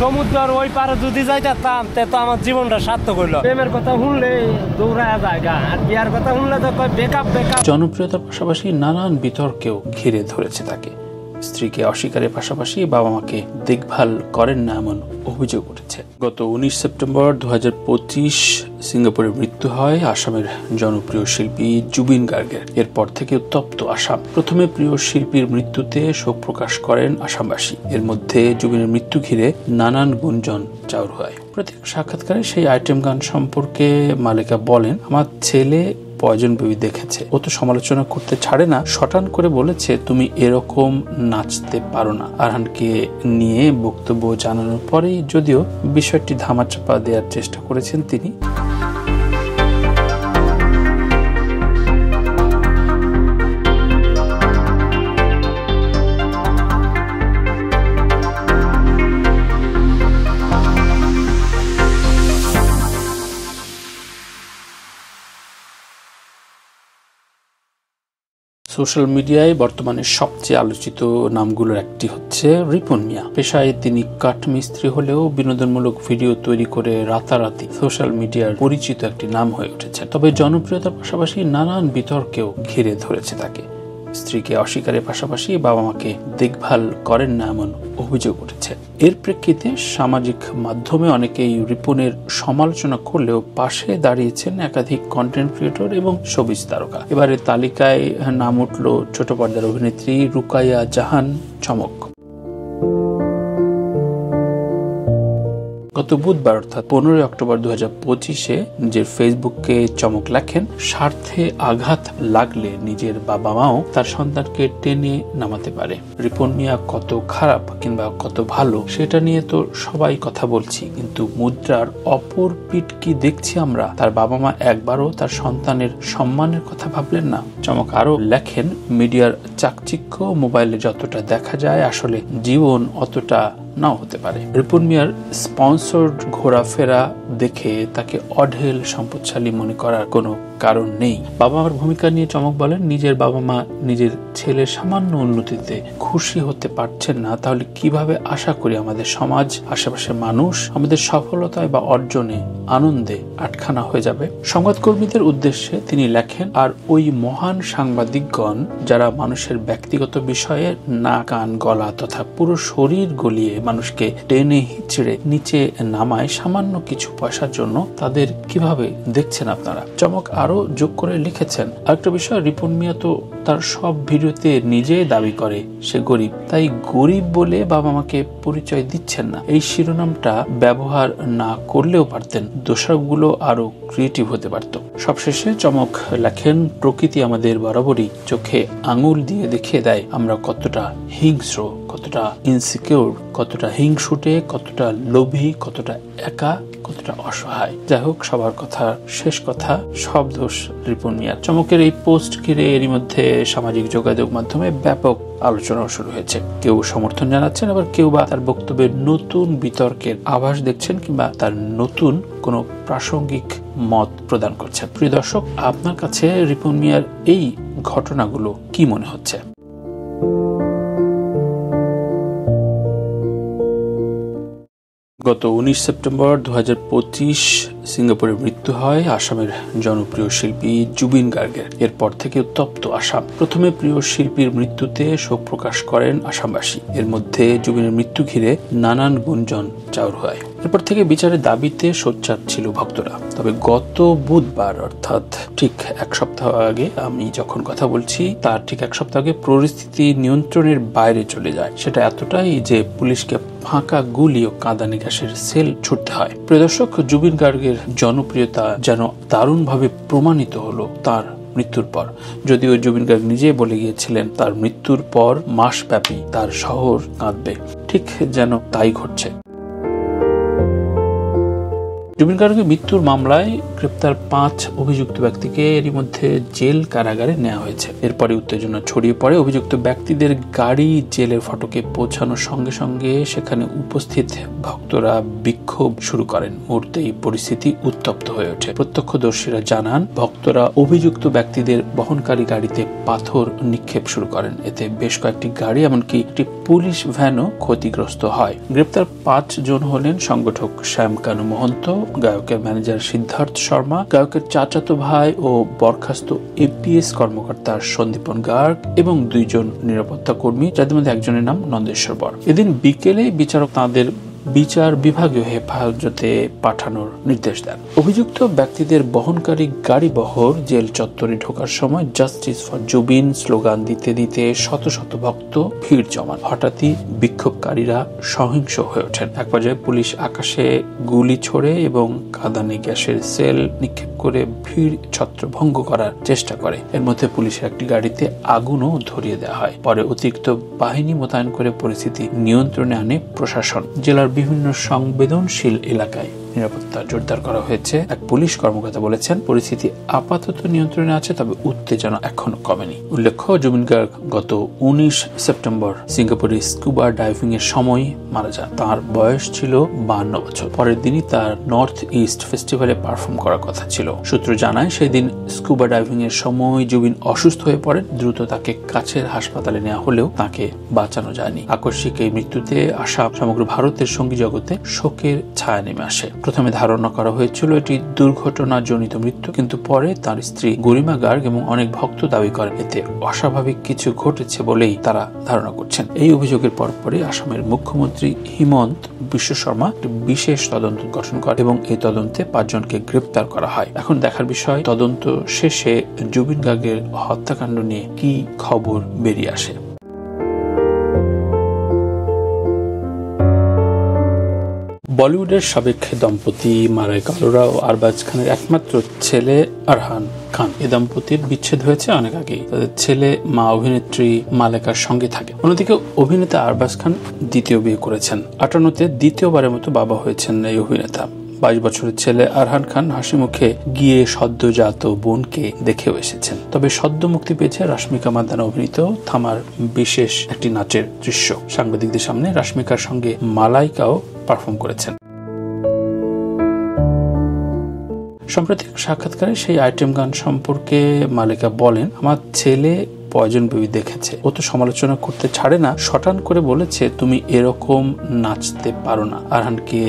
সমুদ্রের ওই পারে যদি যাইতাম তে তো আমার জীবনটা সার্থক হইল। প্রেমের কথা শুনলে দৌড়ায় যায় গা, আর বিয়ার কথা শুনলে তো বেকআপ। জনপ্রিয়তার পাশাপাশি নানান বিতর্কেও ঘিরে ধরেছে তাকে। স্ত্রীকে অস্বীকারের পাশাপাশি বাবা মাকে দেখভাল করেন না এমন অভিযোগ উঠেছে। গত 19 সেপ্টেম্বর 2025 সিঙ্গাপুরে মৃত্যু হয় আসামের জনপ্রিয় শিল্পী জুবিন গার্গের। এরপর থেকে উত্তপ্ত আসাম। প্রথমে প্রিয় শিল্পীর মৃত্যুতে শোক প্রকাশ করেন আসামবাসী। এর মধ্যে জুবিনের মৃত্যু ঘিরে নানান গুঞ্জন চাউর হয়। প্রত্যেক সাক্ষাৎকারে সেই আইটেম গান সম্পর্কে মালিকা বলেন, আমার ছেলে পয়জন বেবি দেখেছে, ও তো সমালোচনা করতে ছাড়ে না। শটান করে বলেছে, তুমি এরকম নাচতে পারো না। আরহানকে নিয়ে বক্তব্য জানানোর পরেই যদিও বিষয়টি ধামাচাপা দেওয়ার চেষ্টা করেছেন তিনি। সোশ্যাল মিডিয়ায় বর্তমানে সবচেয়ে আলোচিত নামগুলোর একটি হচ্ছে রিপন মিয়া। পেশায় তিনি কাঠমিস্ত্রি হলেও বিনোদনমূলক ভিডিও তৈরি করে রাতারাতি সোশ্যাল মিডিয়ার পরিচিত একটি নাম হয়ে উঠেছে। তবে জনপ্রিয়তার পাশাপাশি নানান বিতর্কেও ঘিরে ধরেছে তাকে। স্ত্রীকে অস্বীকারের পাশাপাশি বাবা মাকে দেখভাল করেন না এমন অভিযোগ উঠেছে। এর প্রেক্ষিতে সামাজিক মাধ্যমে অনেকেই রিপনের সমালোচনা করলেও পাশে দাঁড়িয়েছেন একাধিক কন্টেন্ট ক্রিয়েটর এবং শোবিজ তারকা। এবারে তালিকায় নাম উঠল ছোট পর্দার অভিনেত্রী রুকাইয়া জাহান চমক। গত বুধবার অর্থাৎ 15 অক্টোবর 2025 নিজের ফেসবুকে চমক লেখেন, স্বার্থে আঘাত লাগলে নিজের বাবা মাও তার সন্তানকে টেনে নামাতে পারে। রিপন মিয়া কত খারাপ কিংবা কত ভালো সেটা নিয়ে তো সবাই কথা বলছি, কিন্তু মুদ্রার অপর পিঠ কি দেখছি আমরা? তার বাবা মা একবারও তার সন্তানের সম্মানের কথা ভাবলেন না। চমক আরো লেখেন, মিডিয়ার চাকচিক্য মোবাইলে যতটা দেখা যায় আসলে জীবন অতটা নাও হতে পারে। রিপন মিয়ার স্পন্সর্ড ঘোরাফেরা দেখে তাকে অঢেল সম্পদশালী মনে করার কোনো কারণ নেই। বাবা মার ভূমিকা নিয়ে চমক বলেন, নিজের বাবা মা নিজের ছেলের সামান্য উন্নতিতে খুশি হতে পারছেন না, তাহলে কিভাবে আশা করি আমাদের সমাজ, আশেপাশের মানুষ আমাদের সফলতায় বা অর্জনে আনন্দে আটখানা হয়ে যাবে। সংবাদকর্মীদের উদ্দেশ্যে তিনি লেখেন, আর ওই মহান সাংবাদিকগণ যারা মানুষের ব্যক্তিগত বিষয়ে না কান গলা তথা পুরো শরীর গলিয়ে মানুষকে টেনে হিচড়ে নিচে নামায় সামান্য কিছু পয়সার জন্য, তাদের কিভাবে দেখছেন আপনারা? চমক আরো যোগ করে লিখেছেন, আরেকটা বিষয়, রিপন মিয়া তো তার সব ভিডিওতে নিজে দাবি করে সে গরিব, তাই গরিব বলে বাবা মাকে পরিচয় দিচ্ছেন না। এই শিরোনামটা ব্যবহার না করলেও পারতেন, দোষারোপগুলো আরো ক্রিয়েটিভ হতে পারত। সবশেষে চমক লেখেন, প্রকৃতি আমাদের বরাবরই চোখে আঙুল দিয়ে দেখিয়ে দেয় আমরা কতটা হিংস্র, কতটা ইনসিকিউর, কতটা হিংসুটে, কতটা লোভী, কতটা একা, কতটা অসহায়। যাই হোক, সবার কথা শেষ কথা, সব দোষ রিপন মিয়ার। চমকের এই পোস্ট ঘিরে এরই মধ্যে সামাজিক যোগাযোগ মাধ্যমে ব্যাপক আলোচনা শুরু হয়েছে। কেউ সমর্থন জানাচ্ছেন, আবার কেউ বা তার বক্তব্যের নতুন বিতর্কের আভাস দেখছেন কিংবা তার নতুন কোনো প্রাসঙ্গিক মত প্রদান করছেন। প্রিয় দর্শক, আপনার কাছে রিপন মিয়ার এই ঘটনাগুলো কি মনে হচ্ছে? গত 19 সেপ্টেম্বর 2025 সিঙ্গাপুরে মৃত্যু হয় আসামের জনপ্রিয় শিল্পী জুবিন গার্গের। এরপর থেকে উত্তপ্ত আসাম। প্রথমে প্রিয় শিল্পীর মৃত্যুতে শোক প্রকাশ করেন আসামবাসী। এর মধ্যে জুবিনের মৃত্যু ঘিরে নানান গুঞ্জন চাউর হয়। এরপর থেকে বিচারের দাবিতে সোচ্চার ছিল ভক্তরা। তবে গত বুধবার অর্থাৎ ঠিক এক সপ্তাহ আগে, আমি যখন কথা বলছি তার ঠিক এক সপ্তাহ আগে, পরিস্থিতি নিয়ন্ত্রণের বাইরে চলে যায়। সেটা এতটাই যে পুলিশকে ফাঁকা গুলি ও কাঁদানে গ্যাসের সেল ছুটতে হয়। প্রিয় দর্শক, জুবিন গার্গের জনপ্রিয়তা যেন দারুণভাবে প্রমাণিত হলো তার মৃত্যুর পর। যদিও জুবিন গার্গ নিজে বলে গিয়েছিলেন তার মৃত্যুর পর মাসব্যাপী তার শহর কাঁদবে, ঠিক যেন তাই ঘটছে। জুবিন গার্গের মৃত্যুর মামলায় গ্রেপ্তার 5 অভিযুক্ত ব্যক্তিকে এরই মধ্যে জেল কারাগারে নেওয়া হয়েছে। এরপরে উত্তেজনা ছড়িয়ে পড়ে। অভিযুক্ত ব্যক্তিদের গাড়ি জেলের ফটকে পৌঁছানোর সঙ্গে সঙ্গে সেখানে উপস্থিত ভক্তরা বিক্ষোভ শুরু করেন। মুহূর্তেই পরিস্থিতি উত্তপ্ত হয়ে ওঠে। প্রত্যক্ষদর্শীরা জানান, ভক্তরা অভিযুক্ত ব্যক্তিদের বহনকারী গাড়িতে পাথর নিক্ষেপ শুরু করেন। এতে বেশ কয়েকটি গাড়ি, এমনকি একটি পুলিশ ভ্যানও ক্ষতিগ্রস্ত হয়। গ্রেপ্তার 5 জন হলেন সংগঠক শ্যাম কানু মহন্ত, গায়কের ম্যানেজার সিদ্ধার্থ শর্মা, গায়কের চাচাতো ভাই ও বরখাস্ত এপিএস কর্মকর্তা সন্দীপন গার্গ এবং 2 জন নিরাপত্তা কর্মী, যাদের মধ্যে একজনের নাম নন্দেশ্বর বর। এদিন বিকেলে বিচারক তাঁদের বিচার বিভাগীয় হেফাজতে পাঠানোর নির্দেশ দেন। অভিযুক্ত ব্যক্তিদের বহনকারী গাড়ি বহর জেল চত্বরে ঢোকার সময় জাস্টিস ফর জুবিন স্লোগান দিতে দিতে শত শত ভক্ত ভিড় জমান। হঠাৎই বিক্ষোভকারীরা সহিংস হয়ে ওঠেন। এক পর্যায়ে পুলিশ আকাশে গুলি ছোড়ে এবং কাঁদানে গ্যাসের সেল নিক্ষেপ করে ভিড় ছত্রভঙ্গ করার চেষ্টা করে। এর মধ্যে পুলিশের একটি গাড়িতে আগুনও ধরিয়ে দেওয়া হয়। পরে অতিরিক্ত বাহিনী মোতায়েন করে পরিস্থিতি নিয়ন্ত্রণে আনে প্রশাসন। জেলার বিভিন্ন সংবেদনশীল এলাকায় নিরাপত্তা জোরদার করা হয়েছে। এক পুলিশ কর্মকর্তা বলেছেন, পরিস্থিতি আপাতত নিয়ন্ত্রণে আছে, তবে উত্তেজনা এখনো কমেনি। উল্লেখ্য, জুবিন গার্গ গত 19 সেপ্টেম্বর সিঙ্গাপুরে স্কুবা ডাইভিং এর সময় মারা যান। তার বয়স ছিল 52 বছর। পরের দিনই তার নর্থ ইস্ট ফেস্টিভ্যালে পারফর্ম করার কথা ছিল। সূত্র জানায়, সেদিন স্কুবা ডাইভিং এর সময় জুবিন অসুস্থ হয়ে পড়েন। দ্রুত তাকে কাছের হাসপাতালে নেওয়া হলেও তাকে বাঁচানো যায়নি। আকস্মিক এই মৃত্যুতে আসাম সমগ্র ভারতের সঙ্গী জগতে শোকের ছায়া নেমে আসে। প্রথমে ধারণা করা হয়েছিল এটি দুর্ঘটনাজনিত মৃত্যু, কিন্তু পরে তার স্ত্রী গরিমা গার্গ এবং অনেক ভক্ত দাবি করেন এতে অস্বাভাবিক কিছু ঘটেছে বলেই তারা ধারণা করছেন। এই অভিযোগের পরপরই আসামের মুখ্যমন্ত্রী হিমন্ত বিশ্ব শর্মা বিশেষ তদন্ত গঠন করে এবং এই তদন্তে 5 জনকে গ্রেপ্তার করা হয়। এখন দেখার বিষয়, তদন্ত শেষে জুবিন গার্গের হত্যাকাণ্ড নিয়ে কি খবর বেরিয়ে আসে। বলিউডের সাবেক দম্পতি মালাইকা আরোরা ও আরবাজ খানের একমাত্র ছেলে আরহান খান, এ দম্পতির বিচ্ছেদ হয়েছে অনেক আগেই। তাদের ছেলে মা অভিনেত্রী মালাইকার সঙ্গে থাকে। অন্যদিকে অভিনেতা আরবাজ খান দ্বিতীয় বিয়ে করেছেন। 58-তে দ্বিতীয়বারের মতো বাবা হয়েছেন এই অভিনেতা। 22 বছরের ছেলে আরহান খান হাসি মুখে গিয়ে সদ্যজাত বোনকে দেখেও এসেছেন। তবে সদ্য মুক্তি পেয়েছে রাশমিকা মান্দানা অভিনীত থামার বিশেষ একটি নাচের দৃশ্য। সাংবাদিকদের সামনে রাশমিকার সঙ্গে মালাইকাও পারফর্ম করেছেন। সম্প্রতি সাক্ষাৎকারে সেই আইটেম গান সম্পর্কে মালাইকা বলেন, আমার ছেলে পয়জন বেবি দেখেছে, ও তো সমালোচনা করতে ছাড়ে না। শটান করে বলেছে, তুমি এরকম নাচতে পারো না। আরহানকে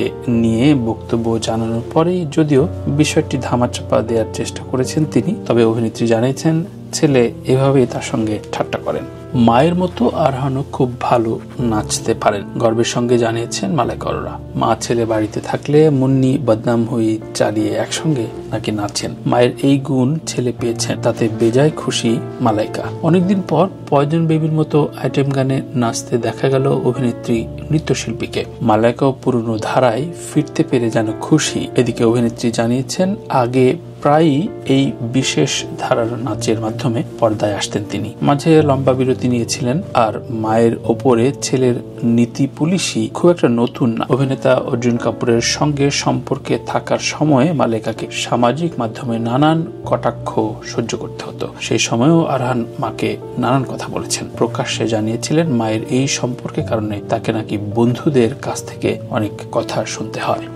নিয়ে বক্তব্য জানানোর পরেই যদিও বিষয়টি ধামাচাপা দেওয়ার চেষ্টা করেছেন তিনি, তবে অভিনেত্রী জানিয়েছেন ছেলে এভাবেই তার সঙ্গে ঠাট্টা করেন। মায়ের মতো আরহানও খুব ভালো নাচতে পারেন, গর্বের সঙ্গে জানিয়েছেন মালাইকা আরোরা। মা ছেলে বাড়িতে থাকলে মুন্নি বদনাম হয়ে চালিয়ে একসঙ্গে নাকি নাচেন। মায়ের এই গুণ ছেলে পেয়েছেন, তাতে বেজায় খুশি মালাইকা। অনেকদিন পর পয়জন বেবির মতো আইটেম গানে নাচতে দেখা গেল অভিনেত্রী নৃত্যশিল্পীকে। মালাইকাও পুরনো ধারায় ফিরতে পেরে যেন খুশি। এদিকে অভিনেত্রী জানিয়েছেন, আগে প্রায়ই এই বিশেষ ধারার নাচের মাধ্যমে পর্দায় আসতেন তিনি। মাঝে লম্বা বিরতি নিয়েছিলেন। আর মায়ের ওপরে ছেলের নীতি পুলিশি খুব একটা নতুন না। অভিনেতা অর্জুন কাপুরের সঙ্গে সম্পর্কে থাকার সময়ে মালাইকাকে সামাজিক মাধ্যমে নানান কটাক্ষ সহ্য করতে হতো। সেই সময়ও আরহান মাকে নানান কথা বলেছেন। প্রকাশ্যে জানিয়েছিলেন মায়ের এই সম্পর্কের কারণে তাকে নাকি বন্ধুদের কাছ থেকে অনেক কথা শুনতে হয়।